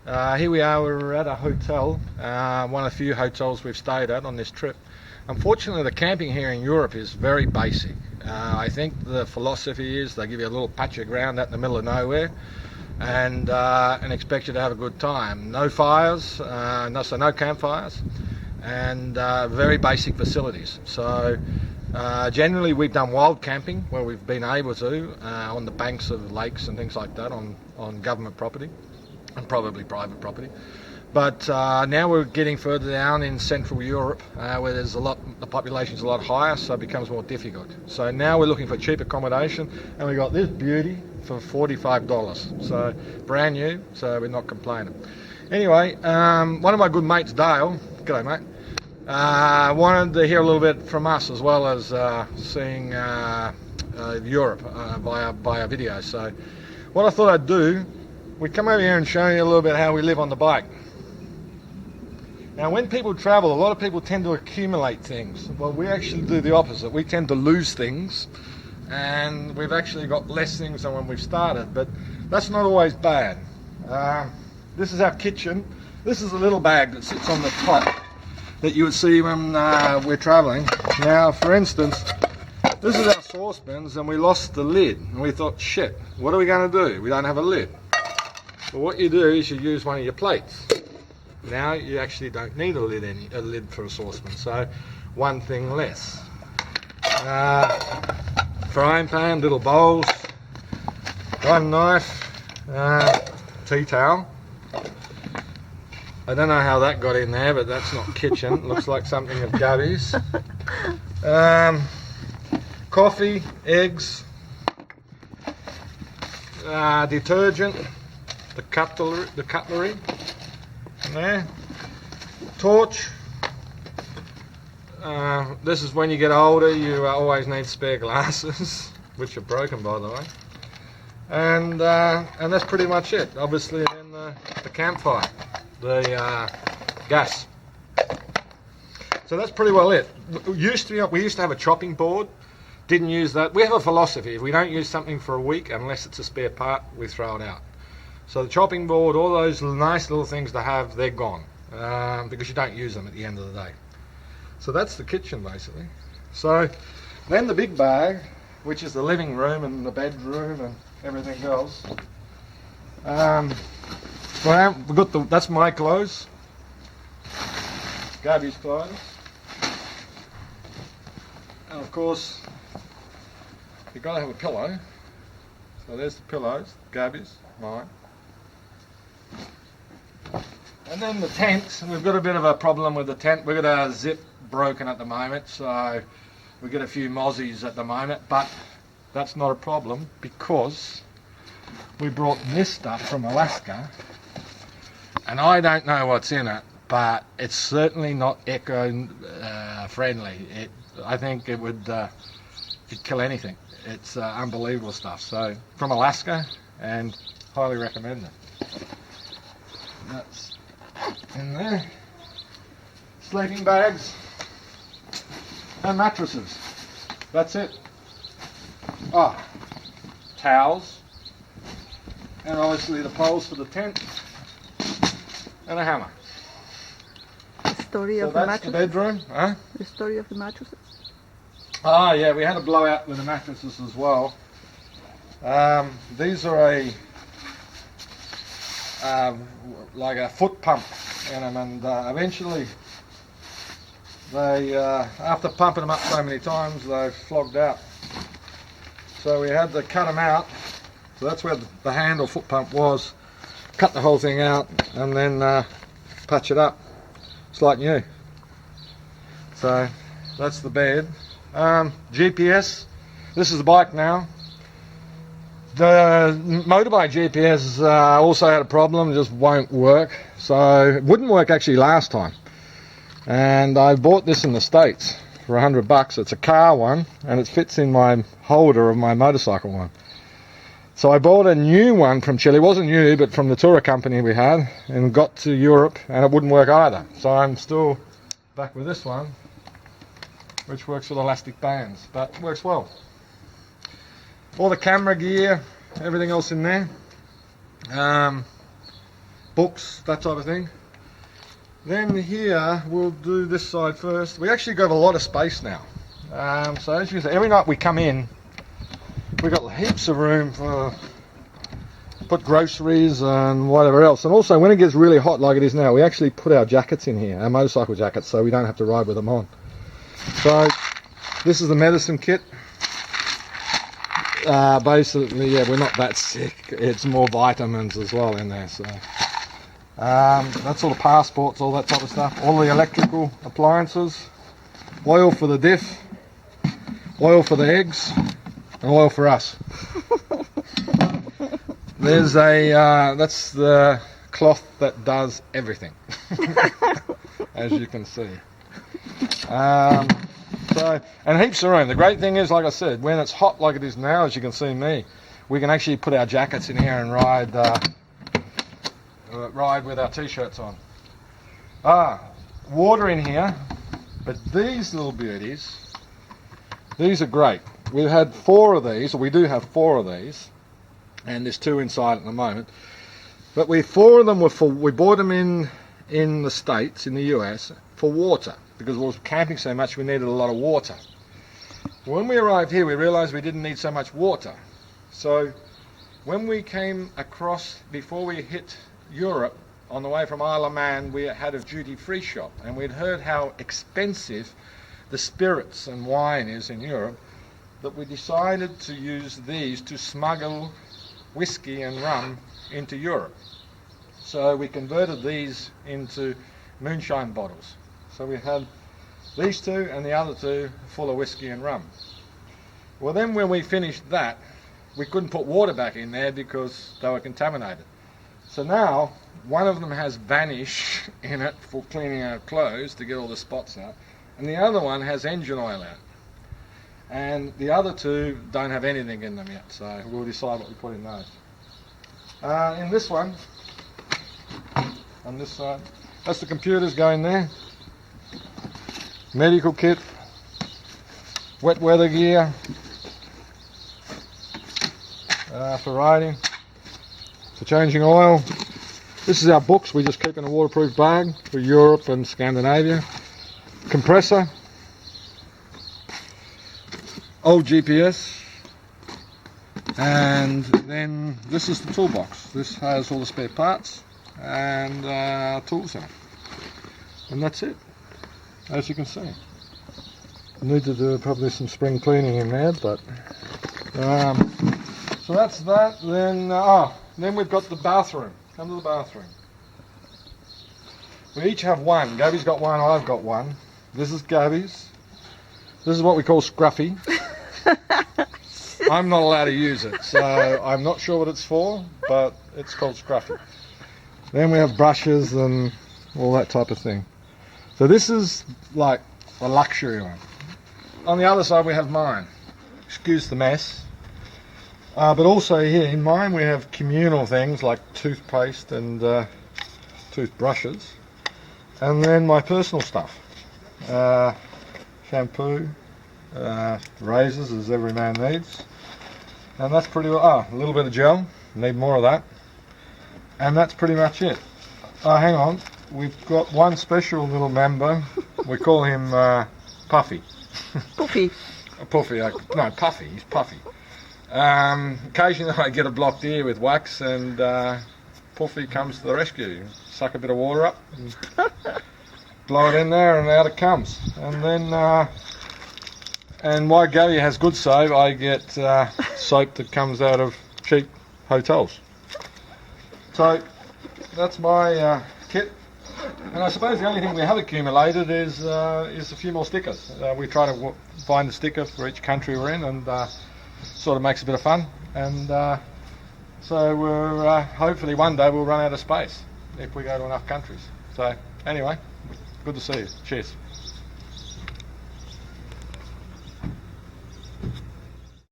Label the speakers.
Speaker 1: Here we are, we're at a hotel, one of the few hotels we've stayed at on this trip. Unfortunately, the camping here in Europe is very basic. I think the philosophy is they give you a little patch of ground out in the middle of nowhere and expect you to have a good time. No fires, so no campfires, and very basic facilities. So generally we've done wild camping where we've been able to on the banks of lakes and things like that on government property and probably private property. But now we're getting further down in Central Europe where the population's a lot higher, so it becomes more difficult. So now we're looking for cheap accommodation, and we got this beauty for $45. So brand new, so we're not complaining. Anyway, one of my good mates, Dale, g'day mate, wanted to hear a little bit from us as well as seeing Europe via video. So what I thought I'd do, we'd come over here and show you a little bit how we live on the bike. Now when people travel, a lot of people tend to accumulate things. Well, we actually do the opposite. We tend to lose things, and we've actually got less things than when we've started, but that's not always bad. This is our kitchen. This is a little bag that sits on the top that you would see when we're traveling. Now, for instance, this is our saucepans, and we lost the lid, and we thought, shit, what are we going to do? We don't have a lid. Well, what you do is you use one of your plates. Now you actually don't need a lid for a saucepan, so one thing less. Frying pan, little bowls, one knife, tea towel. I don't know how that got in there, but that's not kitchen. It looks like something of Gabby's. Coffee, eggs, detergent, the cutlery. There, torch. This is when you get older, you always need spare glasses, which are broken by the way. And that's pretty much it. Obviously, then the campfire, the gas. So that's pretty well it. We used to have a chopping board. Didn't use that. We have a philosophy: if we don't use something for a week, unless it's a spare part, we throw it out. So the chopping board, all those nice little things to have, they're gone because you don't use them at the end of the day. So that's the kitchen basically. So then the big bag, which is the living room and the bedroom and everything else. Well, we've got that's my clothes, Gabby's clothes, and of course you've got to have a pillow. So there's the pillows, Gabby's, mine. And then the tent, we've got a bit of a problem with the tent. We've got our zip broken at the moment, so we get a few mozzies at the moment, but that's not a problem because we brought this stuff from Alaska, and I don't know what's in it, but it's certainly not eco-friendly. I think it would it'd kill anything. It's unbelievable stuff. So from Alaska, and highly recommend it. That's in there. Sleeping bags and mattresses. That's it. Towels, and obviously the poles for the tent, and a hammer.
Speaker 2: The story
Speaker 1: So
Speaker 2: of the
Speaker 1: that's the
Speaker 2: mattresses.
Speaker 1: bedroom. Huh?
Speaker 2: The story of the mattresses.
Speaker 1: Yeah, we had a blowout with the mattresses as well. These are like a foot pump in them, and eventually they, after pumping them up so many times, they've flogged out. So we had to cut them out. So that's where the handle foot pump was. Cut the whole thing out and then patch it up. It's like new. So that's the bed. GPS. This is the bike now. The motorbike GPS also had a problem, it just won't work. So it wouldn't work actually last time. And I bought this in the States for $100. It's a car one, and it fits in my holder of my motorcycle one. So I bought a new one from Chile. It wasn't new, but from the tour company we had, and got to Europe, and it wouldn't work either. So I'm still back with this one, which works with elastic bands, but works well. All the camera gear, everything else in there. books, that type of thing. Then here we'll do this side first. We actually got a lot of space now. So as you can see, every night we come in, we've got heaps of room for put groceries and whatever else. And also when it gets really hot like it is now, we actually put our jackets in here, our motorcycle jackets, so we don't have to ride with them on. So this is the medicine kit. Basically, yeah, we're not that sick. It's more vitamins as well in there. So that's all the passports, all that type of stuff. All the electrical appliances, oil for the diff, oil for the eggs, and oil for us. There's that's the cloth that does everything, as you can see. So, and heaps of room. The great thing is, like I said, when it's hot like it is now, as you can see me, we can actually put our jackets in here and ride with our t-shirts on. Water in here, but these little beauties, these are great. We've had 4 of these, or we do have 4 of these, and there's 2 inside at the moment. But 4 of them were we bought them in the States, in the US, for water, because we were camping so much we needed a lot of water. When we arrived here, we realized we didn't need so much water. So when we came across, before we hit Europe, on the way from Isle of Man, we had a duty-free shop, and we'd heard how expensive the spirits and wine is in Europe, that we decided to use these to smuggle whiskey and rum into Europe. So we converted these into moonshine bottles. So we had these 2 and the other 2 full of whiskey and rum. Well, then when we finished that, we couldn't put water back in there because they were contaminated. So now one of them has Vanish in it for cleaning our clothes to get all the spots out, and the other one has engine oil out. And the other 2 don't have anything in them yet, so we'll decide what we put in those. In this one, on this side, that's the computers going there. Medical kit, wet weather gear for riding, for changing oil. This is our books, we just keep in a waterproof bag for Europe and Scandinavia. Compressor, old GPS, and then this is the toolbox. This has all the spare parts and tools in it, and that's it, as you can see. Need to do probably some spring cleaning in there, but so that's that. Then we've got the bathroom. Come to the bathroom. We each have one. Gabby's got one, I've got one. This is Gabby's. This is what we call Scruffy. I'm not allowed to use it, so I'm not sure what it's for, but it's called Scruffy. Then we have brushes and all that type of thing. So this is like the luxury one. On the other side we have mine. Excuse the mess. But also here in mine we have communal things like toothpaste and toothbrushes. And then my personal stuff. Shampoo, razors as every man needs. And that's pretty well, a little bit of gel, need more of that. And that's pretty much it. Hang on, we've got one special little member. We call him Puffy.
Speaker 2: Puffy.
Speaker 1: Puffy, no, Puffy, he's Puffy. Occasionally I get a blocked ear with wax and Puffy comes to the rescue. Suck a bit of water up and blow it in there and out it comes. And then, and while Gabby has good soap, I get soap that comes out of cheap hotels. So that's my kit. And I suppose the only thing we have accumulated is a few more stickers. We try to find a sticker for each country we're in, and sort of makes a bit of fun. And so we're hopefully one day we'll run out of space if we go to enough countries. So anyway, good to see you. Cheers.